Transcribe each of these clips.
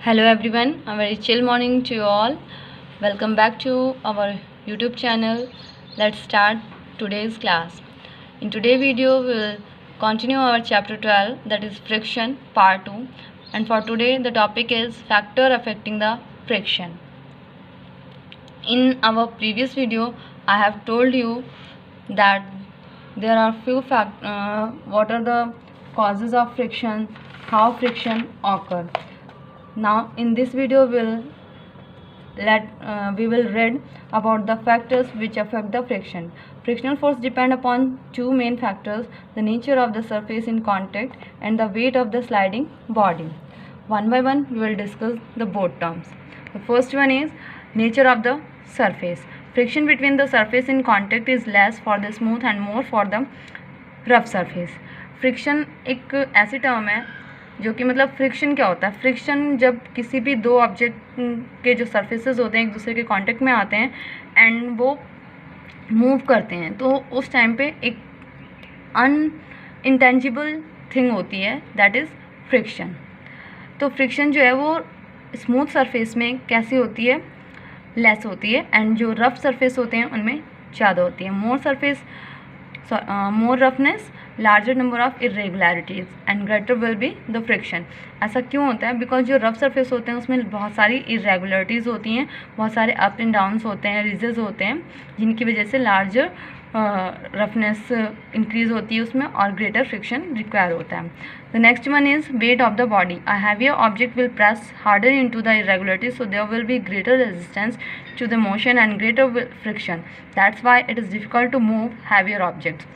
Hello everyone, a very chill morning to you all. Welcome back to our YouTube channel. Let's start today's class. In today's video, we will continue our chapter 12, that is friction part 2. And for today, the topic is factor affecting the friction. In our previous video, I have told you that there are few what are the causes of friction, how friction occur. Now in this video we will read about the factors which affect the friction. Frictional force depend upon two main factors: the nature of the surface in contact and the weight of the sliding body. One by one we will discuss the both terms. The first one is nature of the surface. Friction between the surface in contact is less for the smooth and more for the rough surface. Friction एक ऐसी term है जो कि मतलब friction क्या होता है? Friction जब किसी भी दो ऑब्जेक्ट के जो सरफेसेस होते हैं एक दूसरे के कांटेक्ट में आते हैं एंड वो मूव करते हैं, तो उस टाइम पे एक अनइंटेंजिबल थिंग होती है, दैट इज़ फ्रिक्शन. तो फ्रिक्शन जो है वो स्मूथ सरफेस में कैसी होती है? लेस होती है, एंड जो रफ सरफेस होते हैं उनमें ज़्यादा होती है. More roughness, larger number of irregularities and greater will be the friction. ऐसा क्यों होता है? बिकॉज जो रफ सरफेस होते हैं उसमें बहुत सारी इरेगुलरिटीज़ होती हैं, बहुत सारे अप एंड डाउन्स होते हैं, रिजेस होते हैं, जिनकी वजह से लार्जर रफनेस इंक्रीज होती है उसमें और ग्रेटर फ्रिक्शन रिक्वायर होता है. The next one is weight of the body. A heavier object will press harder into the irregularities, so there will be greater resistance to the motion and greater friction. That's why it is difficult to move heavier objects.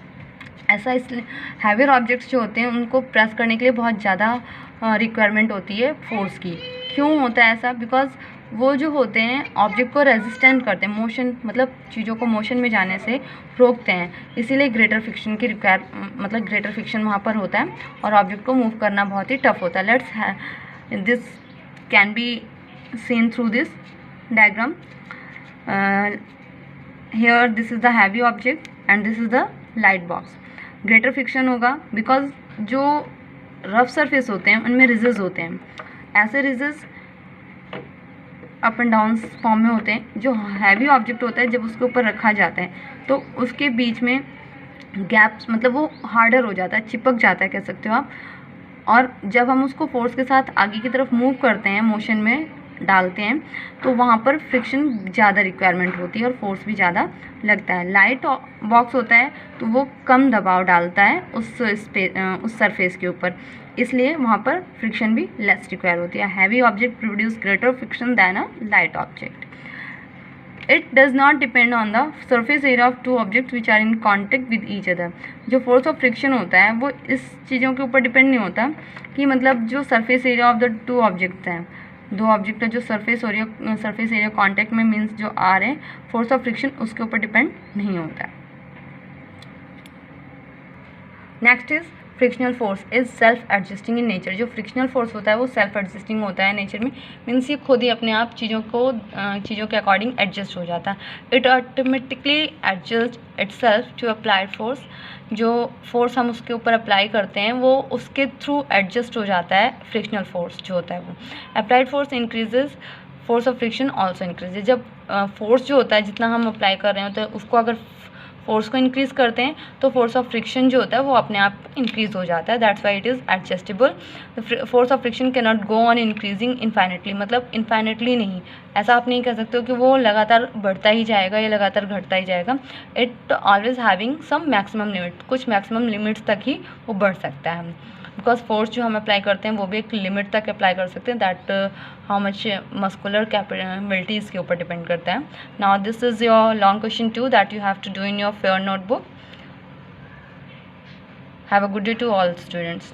ऐसा इसलिए heavier objects जो होते हैं उनको press करने के लिए बहुत ज़्यादा रिक्वायरमेंट होती है फोर्स की. क्यों होता है ऐसा? बिकॉज वो जो होते हैं ऑब्जेक्ट को रेजिस्टेंट करते हैं, मोशन मतलब चीज़ों को मोशन में जाने से रोकते हैं, इसीलिए ग्रेटर फ्रिक्शन की ग्रेटर फ्रिक्शन वहाँ पर होता है और ऑब्जेक्ट को मूव करना बहुत ही टफ होता है. This can be seen through this diagram. Here this is the heavy object and this is the light box. Greater friction होगा बिकॉज जो रफ सरफेस होते हैं उनमें रिजेस होते हैं. ऐसे ridges up and down form में होते हैं. जो हैवी ऑब्जेक्ट होता है जब उसके ऊपर रखा जाता है तो उसके बीच में गैप्स मतलब वो हार्डर हो जाता है, चिपक जाता है कह सकते हो आप. और जब हम उसको फोर्स के साथ आगे की तरफ मूव करते हैं, मोशन में डालते हैं, तो वहाँ पर फ्रिक्शन ज़्यादा रिक्वायरमेंट होती है और फोर्स भी ज़्यादा लगता है. लाइट बॉक्स होता है तो वो कम दबाव डालता है उस सरफेस के ऊपर, इसलिए वहाँ पर फ्रिक्शन भी लेस रिक्वायर होती है. Heavy object produce greater friction than a light object. It does not depend on the surface area of two objects which are in contact with each other. जो force of friction होता है वो इस चीज़ों के ऊपर डिपेंड नहीं होता कि मतलब जो surface area of the two objects हैं, दो ऑब्जेक्ट है जो सरफेस एरिया कांटेक्ट में मीन्स जो आ रहे हैं, फोर्स ऑफ फ्रिक्शन उसके ऊपर डिपेंड नहीं होता है. Next is frictional force is self adjusting in nature. जो फ्रिक्शनल फोर्स होता है वो सेल्फ एडजस्टिंग होता है नेचर में, मीन्स ये खुद ही अपने आप चीज़ों के अकॉर्डिंग एडजस्ट हो जाता है. It automatically adjust itself to applied force. जो फोर्स हम उसके ऊपर अप्लाई करते हैं वो उसके थ्रू एडजस्ट हो जाता है. फ्रिक्शनल फोर्स जो होता है वो applied force increases, force of friction also increases. जब फोर्स जो होता है जितना हम अप्लाई कर रहे होते हैं उसको अगर फोर्स को इंक्रीज़ करते हैं तो फोर्स ऑफ फ्रिक्शन जो होता है वो अपने आप इंक्रीज़ हो जाता है. That's why it is adjustable. Force of friction can not go on increasing infinitely. मतलब इनफाइनेटली नहीं, ऐसा आप नहीं कह सकते हो कि वो लगातार बढ़ता ही जाएगा या लगातार घटता ही जाएगा. It always having some maximum limit. कुछ मैक्सिमम लिमिट्स तक ही वो बढ़ सकता है, बिकॉज फोर्स जो हम अप्लाई करते हैं वो भी एक लिमिट तक अप्लाई कर सकते हैं. That how much muscular capability इसके ऊपर डिपेंड करता है. Now this is your long question 2 that you have to do in your fair notebook. Have a good day to all students.